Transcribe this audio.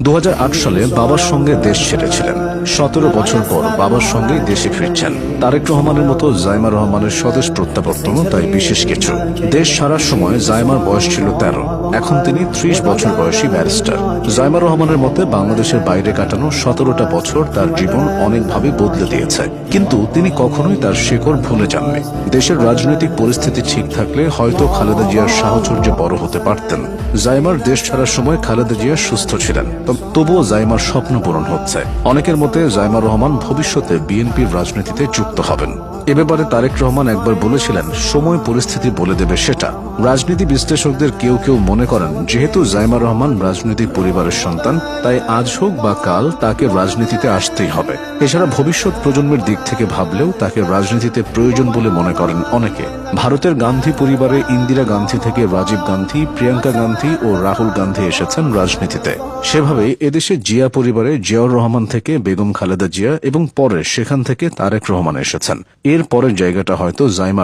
2008 সালে বাবার সঙ্গে দেশ ছেড়েছিলেন। 17 বছর পর বাবার সঙ্গেই দেশে ফিরছেন। তারেক রহমানের মতো জাইমা রহমানের স্বদেশ প্রত্যাবর্তনও তাই বিশেষ কিছু। দেশ ছাড়ার সময় জাইমার বয়স ছিল 13, এখন তিনি 30 বছর বয়সী ব্যারিস্টার। জাইমা রহমানের মতে বাংলাদেশের বাইরে কাটানো 17টা বছর তার জীবন অনেকভাবে বদলে দিয়েছে, কিন্তু তিনি কখনোই তার শেকড় ভুলে যাননি। দেশের রাজনৈতিক পরিস্থিতি ঠিক থাকলে হয়তো খালেদা জিয়ার সাহচর্যে বড় হতে পারতেন। জাইমার দেশ ছাড়ার সময় খালেদা জিয়া সুস্থ ছিলেন, তবুও জাইমার স্বপ্ন পূরণ হচ্ছে। অনেকের মতে জাইমা রহমান ভবিষ্যতে বিএনপির রাজনীতিতে যুক্ত হবেন। এ ব্যাপারে তারেক রহমান একবার বলেছিলেন, সময় পরিস্থিতি বলে দেবে সেটা। রাজনীতি বিশ্লেষকদের কেউ কেউ মনে করেন, যেহেতু জাইমা রহমান রাজনৈতিক পরিবারের সন্তান, তাই আজ হোক বা কাল তাকে রাজনীতিতে আসতেই হবে। এছাড়া ভবিষ্যৎ প্রজন্মের দিক থেকে ভাবলেও তাকে রাজনীতিতে প্রয়োজন বলে মনে করেন অনেকে। ভারতের গান্ধী পরিবারে ইন্দিরা গান্ধী থেকে রাজীব গান্ধী, প্রিয়াঙ্কা গান্ধী ও রাহুল গান্ধী এসেছেন রাজনীতিতে। সেভাবে এদেশে জিয়া পরিবারে জিয়াউর রহমান থেকে বেগম খালেদা জিয়া এবং পরে সেখান থেকে তারেক রহমান এসেছেন। এর পরের জায়গাটা হয়তো জাইমার।